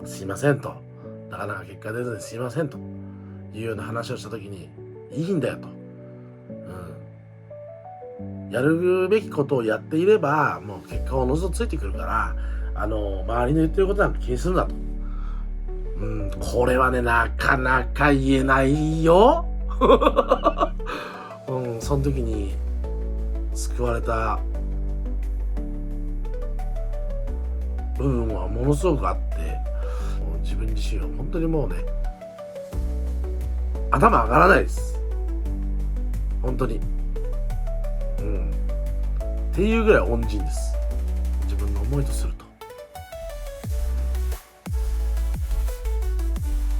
すいませんと、なかなか結果出ずにすいませんというような話をした時に、いいんだよと、やるべきことをやっていればもう結果はおのずとついてくるから、周りの言ってることなんか気にするなと。これはね、なかなか言えないよ。その時に救われた部分はものすごくあって、もう自分自身は本当にもうね、頭上がらないです。本当に。っていうぐらい恩人です。自分の思いとすると。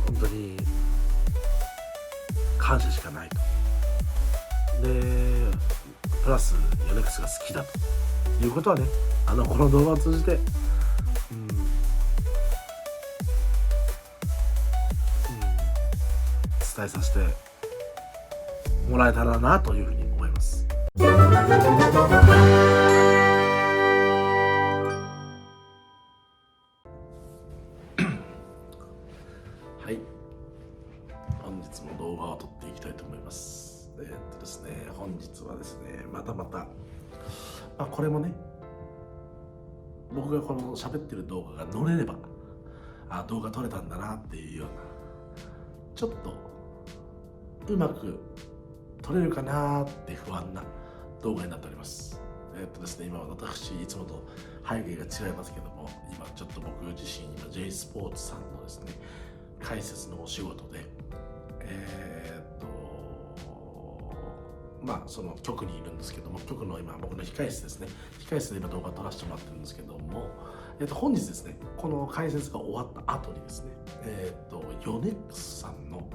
本当に感謝しかないと。で、プラスヨネックスが好きだということはね、この動画を通じて、伝えさせてもらえたらなというふうに思います。はい、本日も動画を撮っていきたいと思います。ですね、本日はですね、またこれもね、僕がこの喋ってる動画が乗れれば、動画撮れたんだなっていうような、ちょっとうまく撮れるかなって不安な動画になっております。ですね、今私いつもと背景が違いますけども、今ちょっと僕自身今 J スポーツさんのですね解説のお仕事でその局にいるんですけども、局の今僕の控室ですね、控室で今動画撮らせてもらってるんですけども、本日ですね、この解説が終わった後にですね、ヨネックスさんの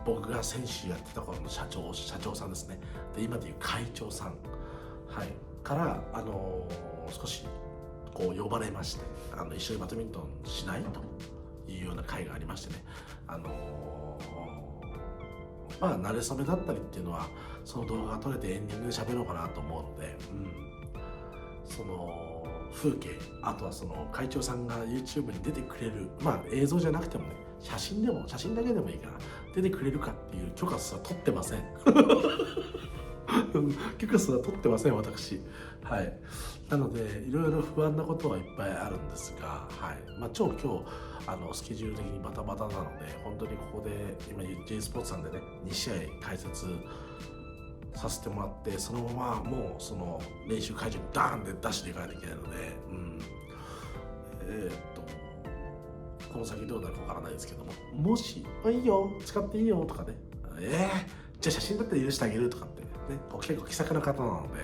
僕が先週やってた頃の社長さんですね、で今でいう会長さん、から少しこう呼ばれまして、一緒にバドミントンしないというような会がありましてね、慣れ初めだったりっていうのはその動画が撮れてエンディングで喋ろうかなと思うので、その風景、あとはその会長さんが YouTube に出てくれる、映像じゃなくてもね、写真だけでもいいから出てくれるかっていう許可すら取ってません。許可すら取ってません、私。なのでいろいろ不安なことはいっぱいあるんですが、超今日スケジュール的にバタバタなので、本当にここで今 J スポーツさんでね2試合解説させてもらって、そのままもうその練習会場にダーンで出していかないといけないので、この先どうなるかわからないですけども、もし「いいよ使っていいよ」とかね「じゃあ写真だったら許してあげる」とかってね、結構気さくな方なので、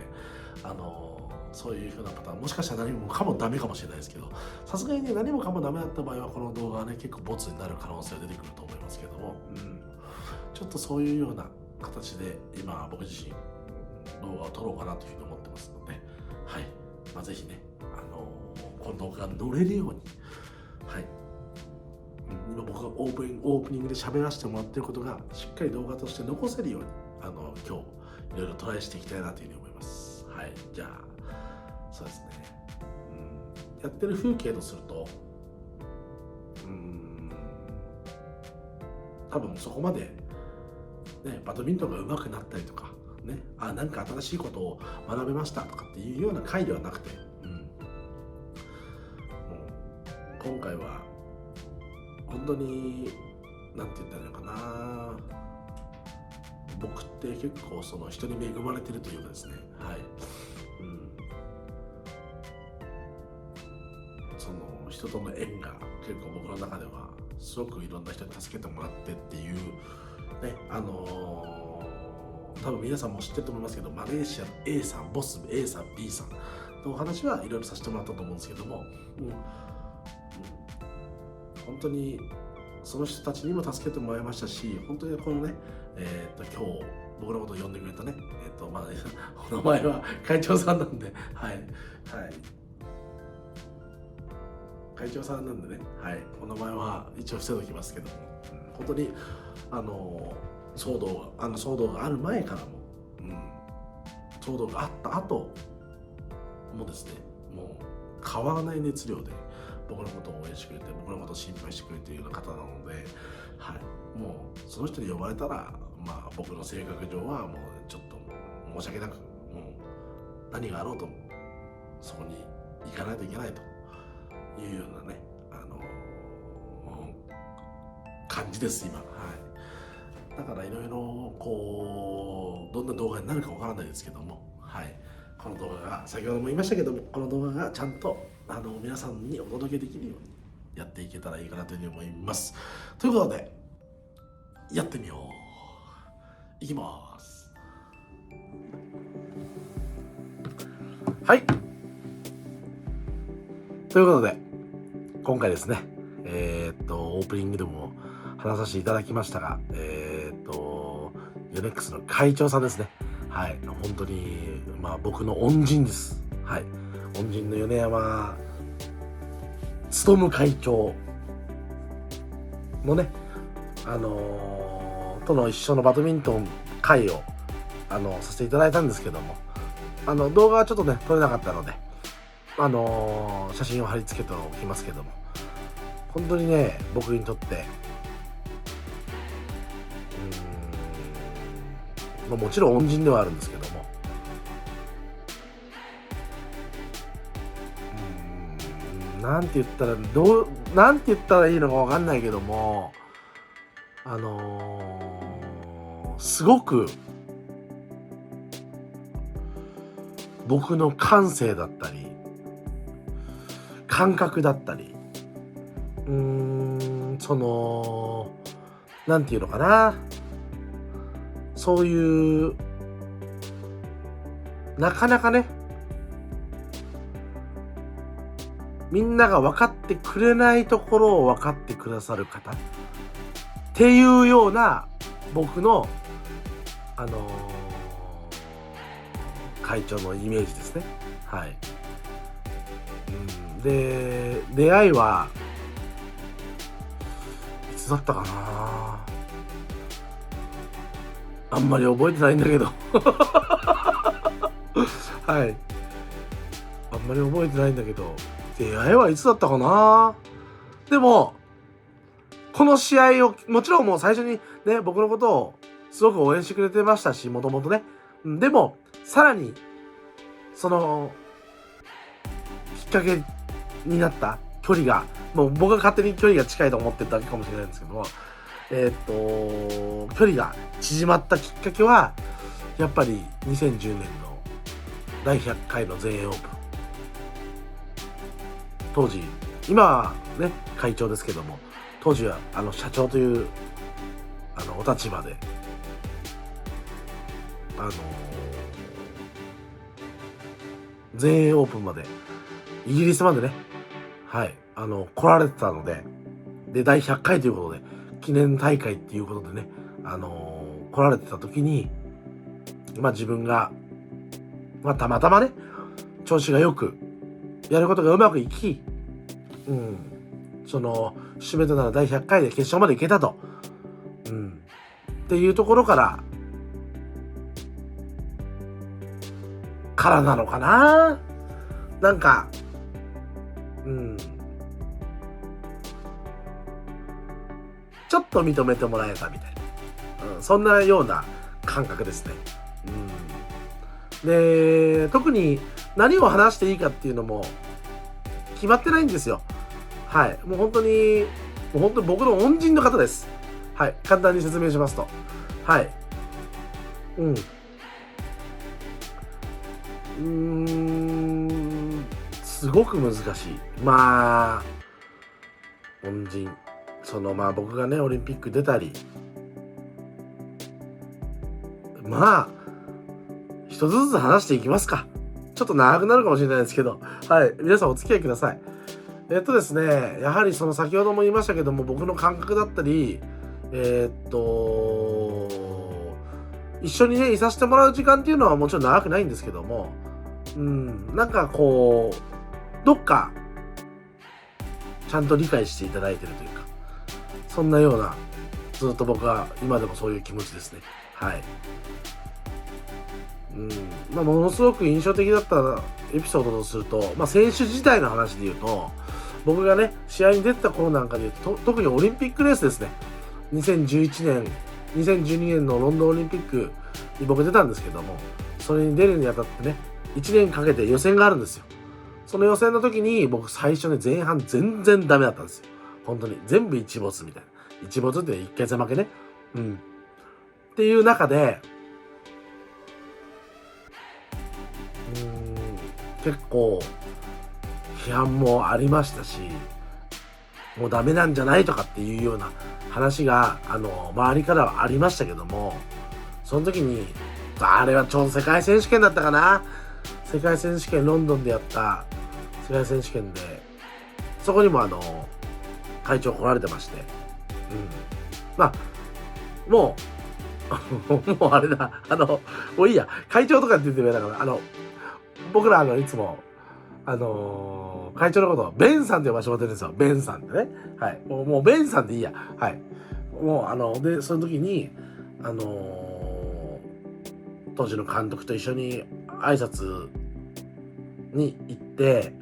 そういう風なパターン、もしかしたら何もかもダメかもしれないですけど、さすがにね何もかもダメだった場合はこの動画はね結構ボツになる可能性が出てくると思いますけども、ちょっとそういうような形で今僕自身動画を撮ろうかなというふうに思ってますので、ぜひね、この動画が乗れるように、今僕がオープニングで喋らせてもらっていることがしっかり動画として残せるように今日いろいろトライしていきたいなというふうに思います。じゃあそうですね、やってる風景とすると多分そこまでねバドミントンが上手くなったりとかね、なんか新しいことを学べましたとかっていうような回ではなくて、今回は本当になんて言ったらいいのかな、僕って結構その人に恵まれてるというかですね、その人との縁が結構僕の中ではすごくいろんな人に助けてもらってっていうね、多分皆さんも知ってると思いますけど、マレーシアの A さん、ボス A さん B さんのお話はいろいろさせてもらったと思うんですけども、本当にその人たちにも助けてもらいましたし、本当にこのね、今日僕のことを呼んでくれたね、お名前は会長さんなんで、会長さんなんでね、お名前は一応伏せておきますけども、本当に騒動がある前からも、騒動があった後もですね、もう変わらない熱量で僕のことを応援してくれて、僕のことを心配してくれているような方なので、はい、もうその人に呼ばれたら、まあ僕の性格上はもうちょっと申し訳なく、もう何があろうともそこに行かないといけないというようなね、感じです今。はい。だからいろいろこうどんな動画になるかわからないですけども、はい。この動画が先ほども言いましたけども、この動画がちゃんと皆さんにお届けできるようにやっていけたらいいかなというふうに思います。ということでやってみよう。いきます。はい。ということで今回ですね、オープニングでも話させていただきましたが、ヨネックスの会長さんですね。はい、本当にまあ僕の恩人です。はい、恩人の米山勉会長のね、との一緒のバドミントン会をさせていただいたんですけども、動画はちょっとね撮れなかったので、写真を貼り付けておきますけども、本当にね僕にとってもちろん恩人ではあるんですけども、なんて言ったらいいのかわかんないけども、すごく僕の感性だったり感覚だったり、なんていうのかな、そういうなかなかねみんなが分かってくれないところを分かってくださる方っていうような僕の会長のイメージですね。はい。で出会いはいつだったかな、あんまり覚えてないんだけどはい、あんまり覚えてないんだけど出会いはいつだったかな。でもこの試合をもちろんもう最初にね僕のことをすごく応援してくれてましたし、もともとね。でもさらにそのきっかけになった距離が、もう僕が勝手に距離が近いと思ってるだけかもしれないんですけども、距離が縮まったきっかけはやっぱり2010年の第100回の全英オープン、当時今はね会長ですけども、当時は社長というお立場で全英オープンまでイギリスまでね、はい来られてたので、第100回ということで記念大会っていうことでね来られてた時に、まあ自分がたまたまね調子がよくやることがうまくいき、その節目となる第100回で決勝まで行けたと、っていうところからなのかな、なんかちょっと認めてもらえたみたいな、そんなような感覚ですね。で特に何を話していいかっていうのも決まってないんですよ。はい、もう本当に僕の恩人の方です。はい、簡単に説明しますと、はい、すごく難しい。まあ恩人、僕がねオリンピック出たり、一つずつ話していきますか。ちょっと長くなるかもしれないですけど、はい、皆さんお付き合いください。ですね、やはり先ほども言いましたけども、僕の感覚だったり、一緒にねいさせてもらう時間っていうのはもちろん長くないんですけども、なんかこうどっかちゃんと理解していただいてるというか、そんなような、ずっと僕は今でもそういう気持ちですね。はい。ものすごく印象的だったエピソードとすると、選手時代の話で言うと、僕がね、試合に出てた頃なんかで言うと、特にオリンピックレースですね。2011年、2012年のロンドンオリンピックに僕出たんですけども、それに出るにあたってね、1年かけて予選があるんですよ。その予選の時に僕最初ね、前半全然ダメだったんですよ。本当に。全部一没みたいな。一没って1回戦負けね。っていう中で、結構批判もありましたし、もうダメなんじゃないとかっていうような話が周りからはありましたけども、その時にあれはちょうど世界選手権だったかな。世界選手権ロンドンでやった世界選手権で、そこにも会長来られてまして、もうもうあれだ、もういいや、会長とかって言ってもだから僕らいつも会長のことをベンさんって呼ばせてもらってるんですよ。ベンさんってね。はい。もうベンさんでいいや。はい。もうで、その時に、当時の監督と一緒に挨拶に行って、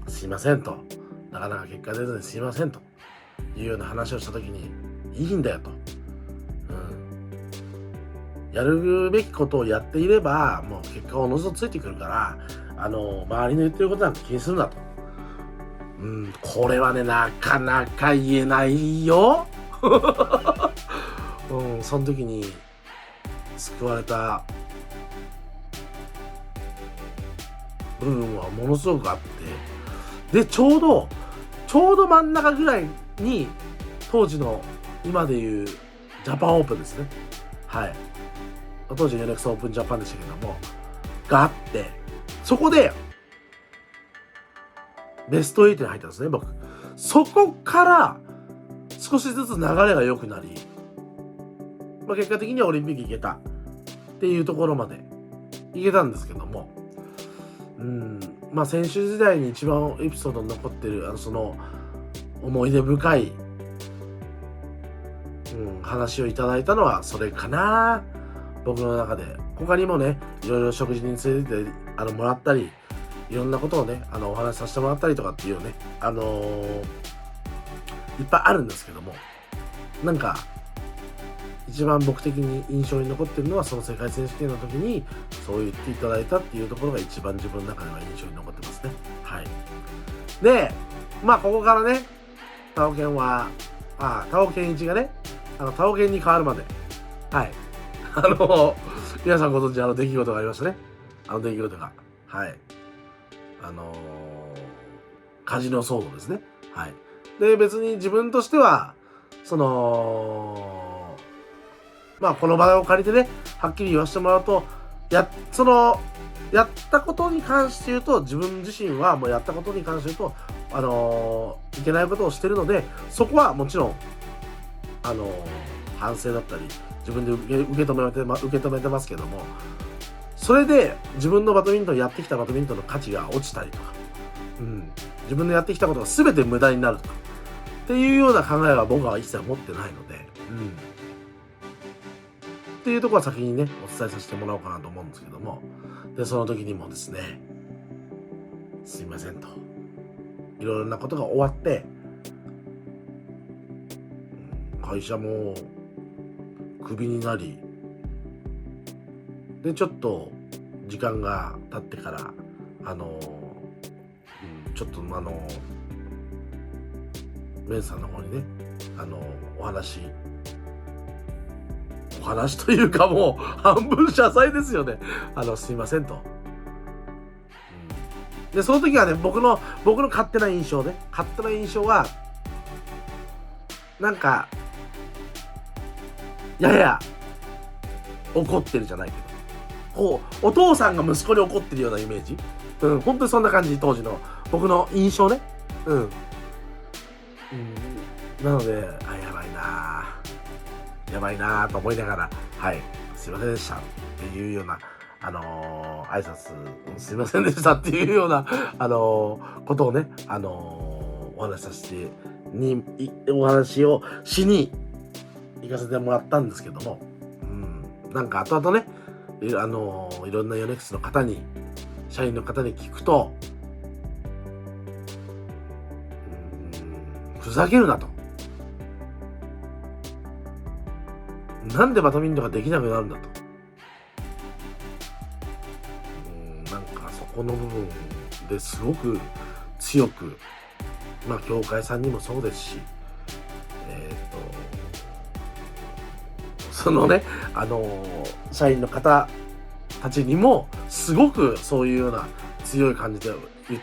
すいませんと。なかなか結果出ずにすいませんというような話をした時に、いいんだよと。やるべきことをやっていれば、もう結果はおのずとついてくるから、周りの言ってることなんて気にするなと。これはね、なかなか言えないよ。その時に救われた部分はものすごくあって、で、ちょうど真ん中ぐらいに、当時の今でいうジャパンオープンですね。はい。当時のヨネックスオープンジャパンでしたけども、があって、そこで、ベスト8に入ったんですね、僕。そこから、少しずつ流れが良くなり、結果的にはオリンピック行けたっていうところまで行けたんですけども、選手時代に一番エピソードに残ってる、その思い出深い、話をいただいたのはそれかな。僕の中で。他にもね、いろいろ食事に連れてってもらったり、いろんなことをね、お話しさせてもらったりとかっていうね、いっぱいあるんですけども、なんか、一番僕的に印象に残ってるのは、その世界選手権の時に、そう言っていただいたっていうところが一番自分の中では印象に残ってますね。はい。で、ここからね、タオケン一がね、タオケンに変わるまで、はい。皆さんご存知出来事がありましたね。出来事が。はい。カジノ騒動ですね。はい。で、別に自分としては、この場を借りてね、はっきり言わせてもらうと、やったことに関して言うと、自分自身はもうやったことに関して言うと、いけないことをしてるので、そこはもちろん、反省だったり、自分で受け止めてますけども、それで自分のやってきたバドミントンの価値が落ちたりとか、自分のやってきたことが全て無駄になるとか、っていうような考えは僕は一切持ってないので、っていうところは先にね、お伝えさせてもらおうかなと思うんですけども、で、その時にもですね、すいませんと。いろいろなことが終わって、会社もクビになり、で、ちょっと時間が経ってから、ちょっとメンさんの方にね、お話というかもう半分謝罪ですよね。すいませんと。で、その時はね、僕の勝手な印象は、なんか、やや怒ってるじゃないけど、お父さんが息子に怒ってるようなイメージ。本当にそんな感じ、当時の僕の印象ね。なので、やばいなと思いながら、はい、すいませんでしたっていうような、挨拶、すいませんでしたっていうような、ことをね、お話をしに行かせてもらったんですけども、なんか後々ね、いろんなヨネックスの方に、社員の方に聞くと、ふざけるなと。なんでバドミントンができなくなるんだと。なんかそこの部分ですごく強く、協会さんにもそうですし、そのね、社員の方たちにもすごくそういうような強い感じで言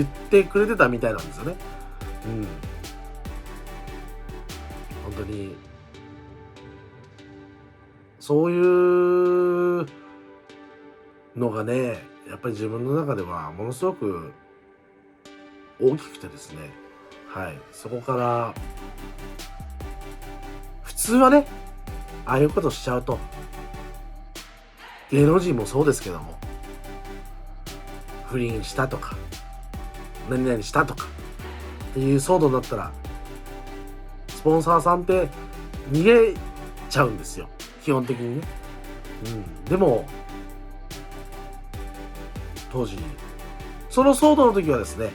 ってくれてたみたいなんですよね。本当にそういうのがね、やっぱり自分の中ではものすごく大きくてですね、そこから普通はね、ああいうことしちゃうと、芸能人もそうですけども、不倫したとか何々したとかっていう騒動になったら、スポンサーさんって逃げちゃうんですよ、基本的にね。でも当時その騒動の時はですね、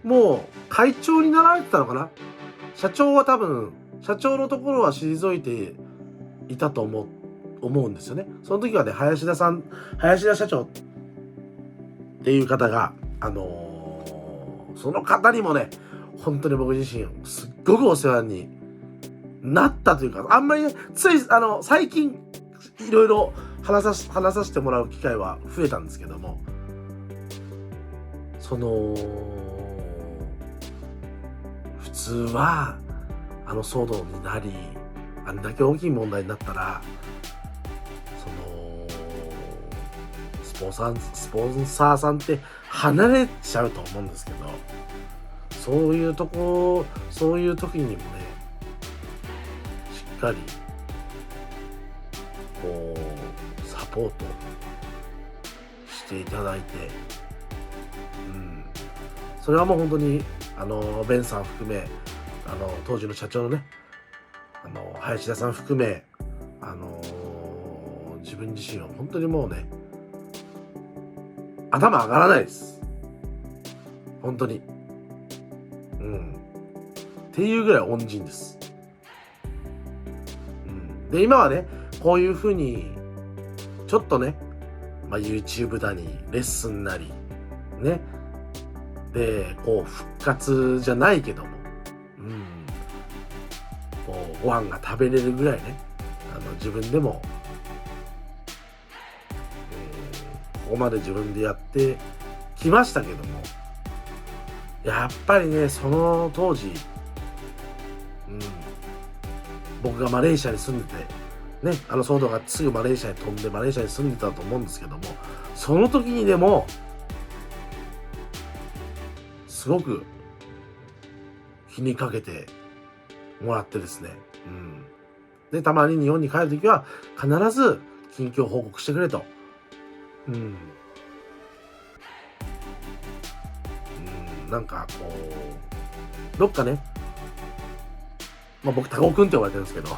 もう会長になられてたのかな。社長は多分社長のところは退いていたと思うんですよね。その時はね、林田社長っていう方がその方にもね、本当に僕自身すっごくお世話になったというか、あんまりね、最近いろいろ話させてもらう機会は増えたんですけども、普通は騒動になり、あんだけ大きい問題になったら、スポンサーさんって離れちゃうと思うんですけど、そういう時にもね、しっかりサポートしていただいて、それはもう本当にベンさん含め、当時の社長のね、林田さん含め、自分自身は本当にもうね、頭上がらないです、本当に。っていうぐらい恩人です。で、今はね、こういう風にちょっとね、YouTube だにレッスンなりね、で復活じゃないけども、ご飯が食べれるぐらいね、自分でも、ここまで自分でやってきましたけども、やっぱりね、その当時、僕がマレーシアに住んでてね、騒動がすぐマレーシアに飛んでマレーシアに住んでたと思うんですけども、その時にでもすごく気にかけてもらってですね、で、たまに日本に帰る時は必ず近況報告してくれと、なんかどっかね、僕タコくんって呼ばれてるんですけど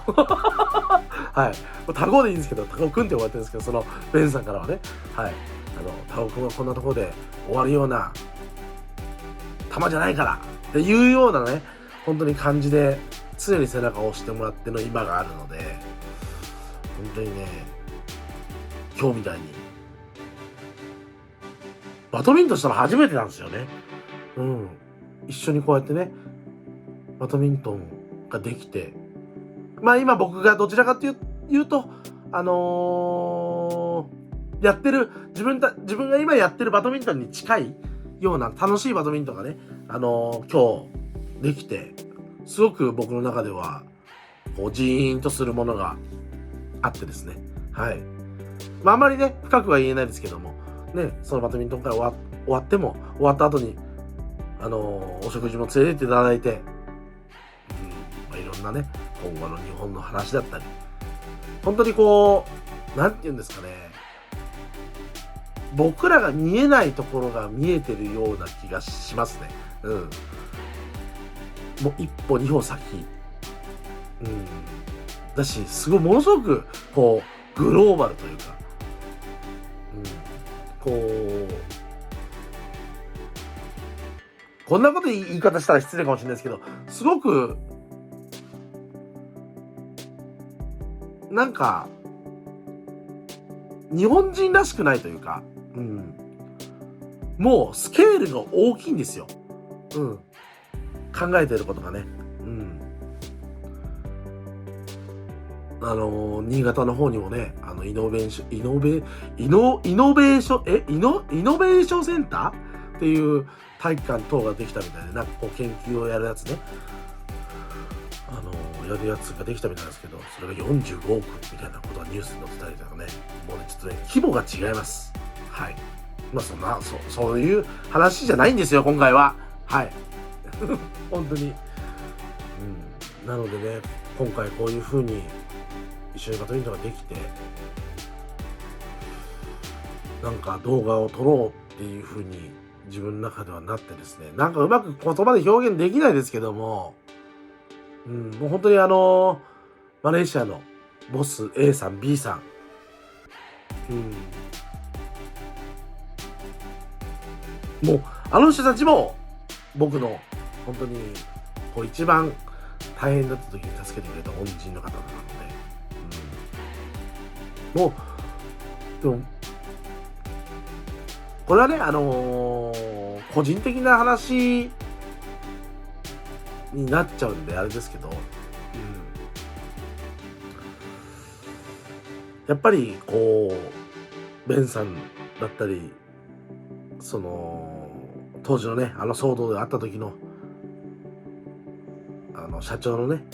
タコでいいんですけど、タコくんって呼ばれてるんですけど、そのベンさんからはね、タコくんはこんなところで終わるような球じゃないからっていうようなね、本当に感じで常に背中を押してもらっての今があるので、本当にね、今日みたいにバドミントンしたの初めてなんですよね。一緒にこうやってね、バドミントンができて、今僕がどちらかというとやってる自分が今やってるバドミントンに近いような楽しいバドミントンがね、今日できて、すごく僕の中ではジーンとするものがあってですね、あんまりね深くは言えないですけどもね、そのバドミントン会終わった後にお食事も連れてっていただいて、いろんなね、今後の日本の話だったり、本当になんて言うんですかね、僕らが見えないところが見えてるような気がしますね。もう一歩二歩先、だし、すごいものすごくこうグローバルというか、こんなこと言い方したら失礼かもしれないですけど、すごくなんか日本人らしくないというか、もうスケールが大きいんですよ。考えてることがね。新潟の方にもね、イノベーションセンターっていう体育館等ができたみたいで、なんかこう研究をやるやつね、やるやつができたみたいなんですけど、それが45億みたいなことがニュースに載ってたりとかね、もうね、ちょっとね、規模が違います。はい。まあそういう話じゃないんですよ、今回は。はい。本当に。なのでね、今回こういう風に一緒にバドミントンができて、なんか動画を撮ろうっていう風に自分の中ではなってですね、なんかうまく言葉で表現できないですけども、もう本当にマレーシアのボス A さん B さん、もうあの人たちも僕の本当にこう一番大変だった時に助けてくれた恩人の方なので、もうでもこれはね個人的な話になっちゃうんであれですけど、やっぱりこうベンさんだったり、その当時のね騒動であった時の社長のね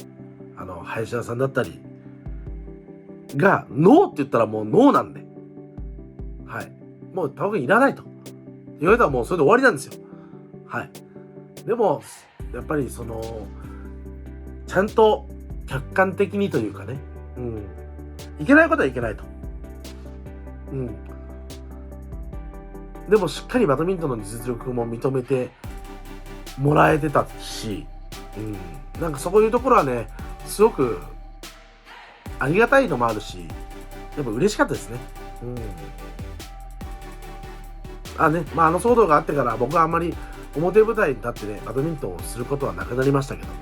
林田さんだったりがノーって言ったらもうノーなんで、はい、もうタバコいらないと言われたらもうそれで終わりなんですよ。はい。でもやっぱりちゃんと客観的にというかね、いけないことはいけないと。でもしっかりバドミントンの実力も認めてもらえてたし、なんかそういうところはね、すごくありがたいのもあるし、やっぱ嬉しかったですね。騒動があってから僕はあんまり表舞台に立ってね、バドミントンをすることはなくなりましたけども、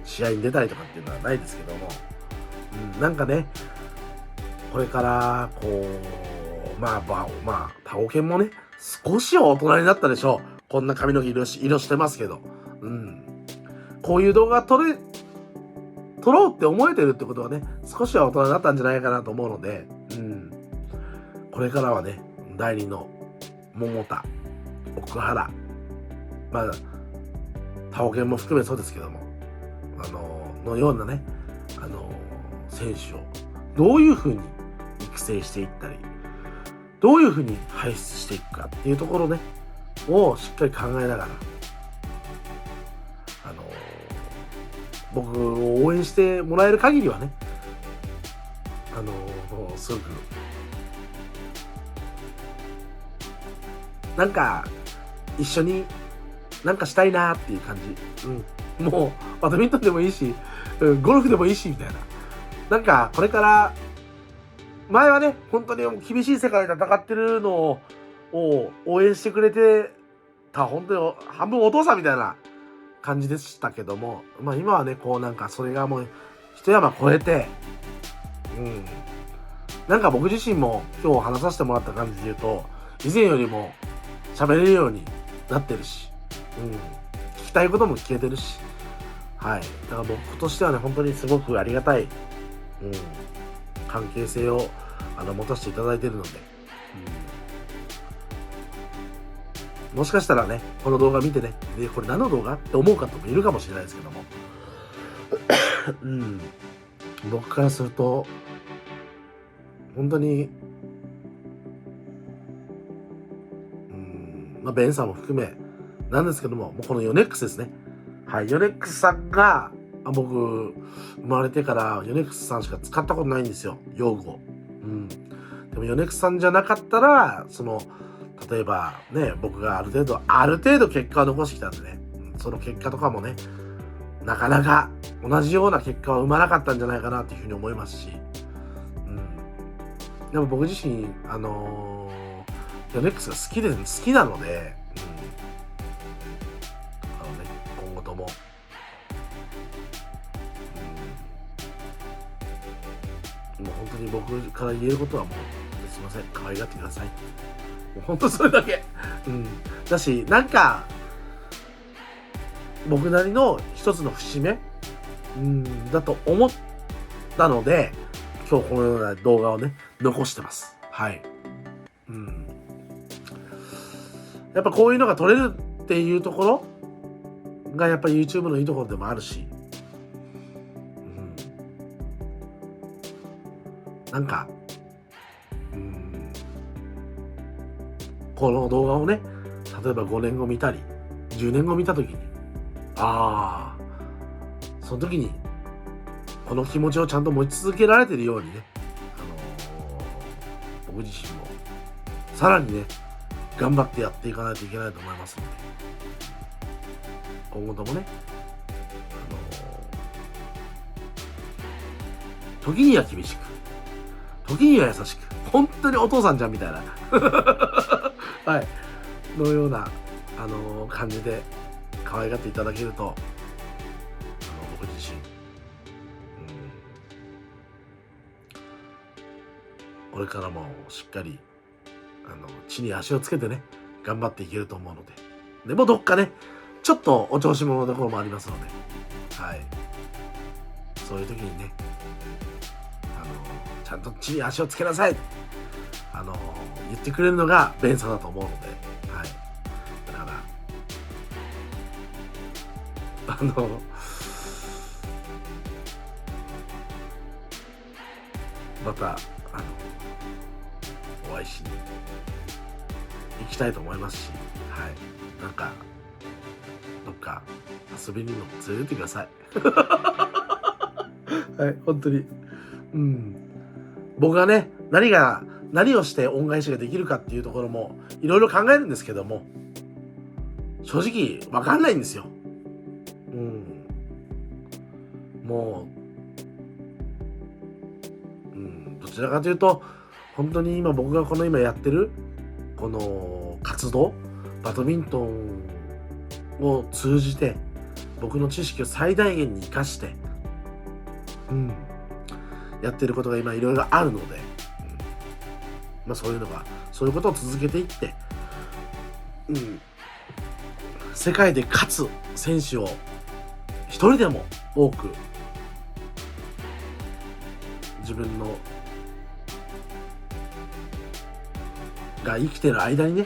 試合に出たりとかっていうのはないですけども、なんかね、これからこうタオケンもね少しは大人になったでしょう。こんな髪の毛色してますけど、こういう動画撮ろうって思えてるってことはね、少しは大人になったんじゃないかなと思うので、これからはね、第二の桃田、奥原、タオケンも含めそうですけども、のようなね、選手をどういうふうに育成していったり、どういうふうに輩出していくかっていうところね、をしっかり考えながら、僕を応援してもらえる限りはね、すごくなんか一緒になんかしたいなっていう感じ。もうバドミントンでもいいし、ゴルフでもいいしみたいな。なんかこれから前はね、本当に厳しい世界で戦ってるのを応援してくれてた、本当に半分お父さんみたいな感じでしたけども、今はね、こうなんかそれがもう一山越えて、なんか僕自身も今日話させてもらった感じで言うと、以前よりも喋れるようになってるし、聞きたいことも聞けてるし、はい。だから僕としてはね、本当にすごくありがたい、関係性を持たせていただいているので、もしかしたらね、この動画見てね、これ何の動画って思う方もいるかもしれないですけども、僕からすると本当にベンさんも含めなんですけども、もうこのヨネックスですね。はい、ヨネックスさんが僕生まれてからヨネックスさんしか使ったことないんですよ、用具を。でもヨネックスさんじゃなかったら例えばね、僕がある程度結果を残してきたんでね、その結果とかもね、なかなか同じような結果は生まなかったんじゃないかなというふうに思いますし、でも僕自身ヨネックスが好きなので、今後とも、もう本当に僕から言えることはもうすいません、可愛がってください。もう本当それだけ。だし、なんか僕なりの一つの節目、だと思ったので、今日このような動画をね、残してます。はい。やっぱこういうのが撮れるっていうところがやっぱり YouTube のいいところでもあるし、なんか、この動画をね、例えば5年後見たり、10年後見たときに、その時に、この気持ちをちゃんと持ち続けられているようにね、僕自身も、さらにね、頑張ってやっていかないといけないと思いますので、今後ともね、時には厳しく、時には優しく、本当にお父さんじゃんみたいな、はい、のような、感じで可愛がっていただけると、僕自身、これからもしっかり、地に足をつけてね、頑張っていけると思うので、でもどっかね、ちょっとお調子者のところもありますので、はい、そういう時にね、ちゃんと地に足をつけなさい、言ってくれるのがベンさんだと思うので、はい、だからまたお会いしに行きたいと思いますし、はい、なんかどっか遊びにも連れてってください。はい、本当に、僕がね、何をして恩返しができるかっていうところもいろいろ考えるんですけども、正直わかんないんですよ。もう、どちらかというと本当に僕が今やってるこの活動、バドミントンを通じて僕の知識を最大限に生かして、やってることが今いろいろあるので、そういうことを続けていって、世界で勝つ選手を一人でも多く自分のが生きてる間にね、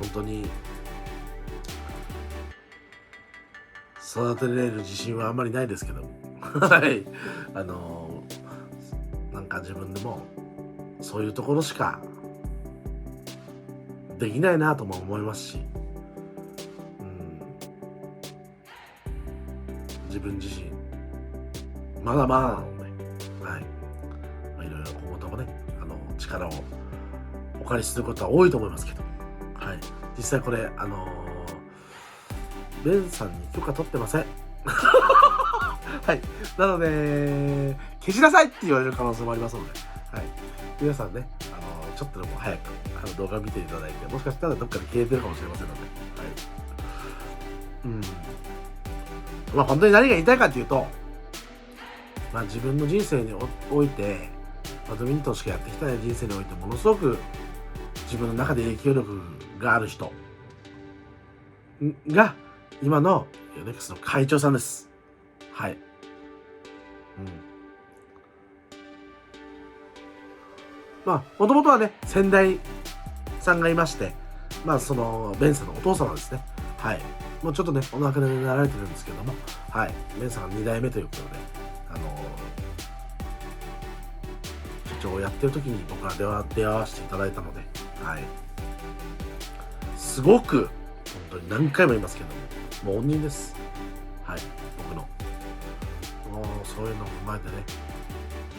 本当に育てられる自信はあんまりないですけどはい、なんか自分でもそういうところしかできないなとも思いますし、自分自身まだまだなので、はい、いろいろ今後ともね、力をお借りすることは多いと思いますけど、はい、実際これベンさんに許可取ってません。はい、なので消しなさいって言われる可能性もありますので、はい、皆さんね、ちょっとでも早く動画見ていただいて、もしかしたらどっかで消えてるかもしれませんので、はい、本当に何が言いたいかというと、自分の人生においてバドミントンしかやってきた人生においてものすごく自分の中で影響力がある人が今のヨネックスの会長さんです。はい。もともとはね、先代さんがいまして、そのベンさんのお父様ですね。はい。もうちょっとね、お亡くなりになられてるんですけども、はい。ベンさんが2代目ということで、社長をやってる時に僕が出会わせていただいたので、はい。すごく、本当に何回も言いますけども、もう恩人です。はい。僕の。もうそういうのを踏まえてね、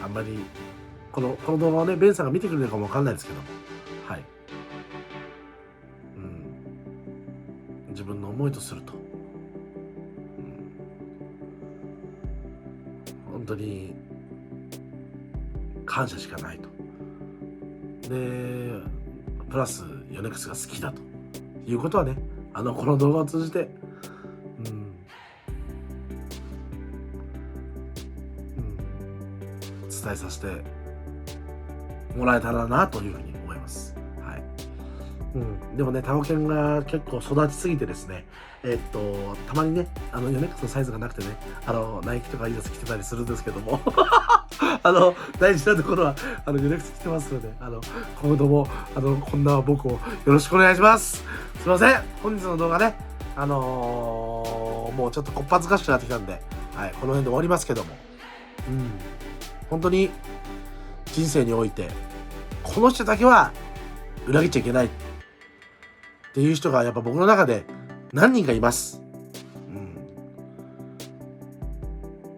あんまり、この動画をね、ベンさんが見てくれるかもわかんないですけども、はい。自分の思いとすると、本当に感謝しかないと。でプラスヨネックスが好きだということはね、この動画を通じて、伝えさせてもらえたらなというふうに思います。はい。でもね、タオケンが結構育ちすぎてですね、たまにね、ヨネックスのサイズがなくてね、ナイキとかアディダス着てたりするんですけども、大事なところは、ヨネックス着てますので、今後とも、こんな僕をよろしくお願いします。すいません。本日の動画ね、もうちょっとこっぱずかしくなってきたんで、はい、この辺で終わりますけども、本当に人生において、この人だけは裏切っちゃいけないっていう人がやっぱ僕の中で何人かいます。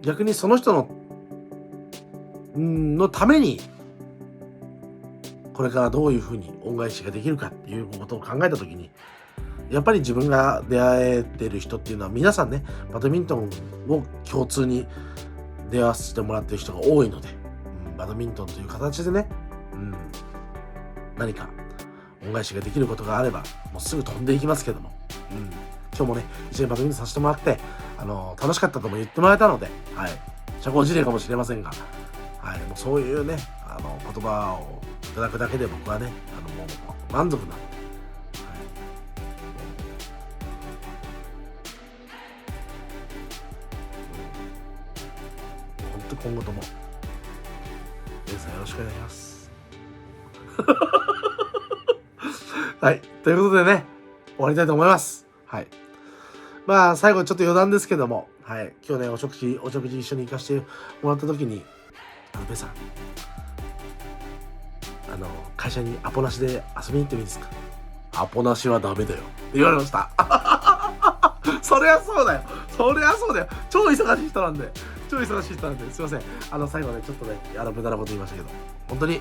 逆にその人のためにこれからどういうふうに恩返しができるかっていうことを考えたときに、やっぱり自分が出会えてる人っていうのは皆さんね、バドミントンを共通に出会わせてもらってる人が多いので、バドミントンという形でね、何か恩返しができることがあればもうすぐ飛んでいきますけども、今日もね一緒にバドミントンさせてもらって楽しかったとも言ってもらえたので、社交辞令かもしれませんが、もうそういうね言葉をいただくだけで僕はねもう満足なんで、本当今後とも皆さんよろしくお願いします。はい。ということでね、終わりたいと思います。はい。まあ、最後ちょっと余談ですけども、はい。今日ね、お食事一緒に行かせてもらった時に、ベさん、会社にアポなしで遊びに行ってもいいですか？アポなしはダメだよ。って言われました。そりゃそうだよ。そりゃそうだよ。超忙しい人なんで。すいません。最後ね、ちょっとね、無駄なこと言いましたけど、本当に、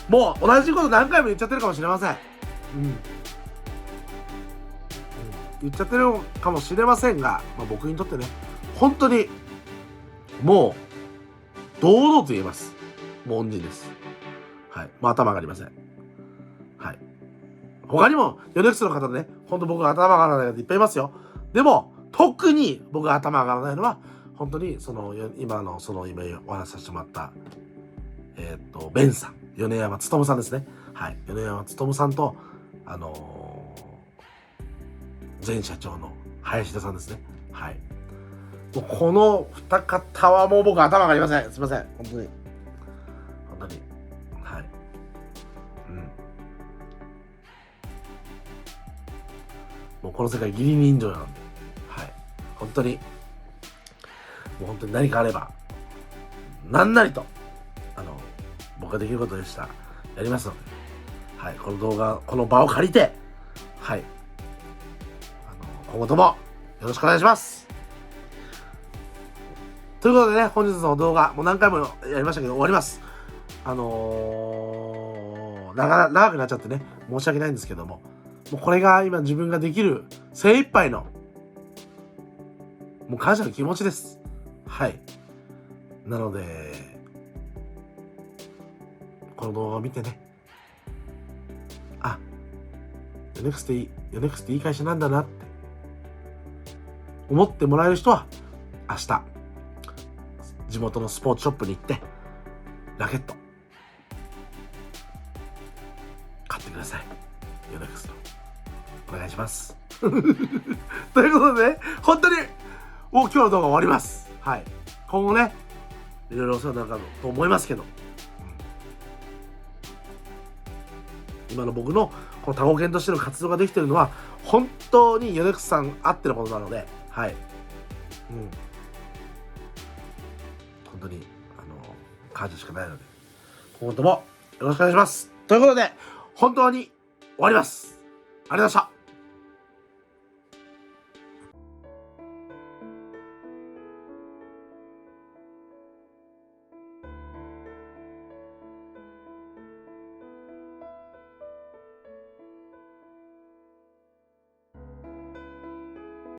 もう同じこと何回も言っちゃってるかもしれません。言っちゃってるかもしれませんが、僕にとってね、本当にもう堂々と言えます。もう恩人です。はい。頭がありません。はい。他にもヨネックスの方でね、本当僕が頭が上がらない方いっぱいいますよ。でも特に僕が頭が上がらないのは、本当に今お話しさせてもらったベンさん、米山勉さんですね。はい。米山勉さんと前社長の林田さんですね。はい。もうこの二方はもう僕頭がありません。すいません。本当に。はい。もうこの世界義理人情なんで。はい。本当に。もう本当に何かあれば、何なりと、僕ができることでしたらやりますので。はい。この動画、この場を借りて、はい。今後ともよろしくお願いします。ということでね、本日の動画、もう何回もやりましたけど終わります。長くなっちゃってね、申し訳ないんですけども、もうこれが今自分ができる精一杯の、もう感謝の気持ちです。はい。なので、この動画を見てね、ヨネックスっていい会社なんだなって思ってもらえる人は、明日、地元のスポーツショップに行って、ラケット、買ってください。ヨネックスの。お願いします。ということでね、本当に、もう今日の動画終わります。はい。今後ね、いろいろお世話になるかと思いますけど、今の僕のこのタコ犬としての活動ができているのは、本当にヨネックスさんあってのことなので、はい。本当に、感謝しかないので、今後ともよろしくお願いします。ということで、本当に終わります。ありがとうございました。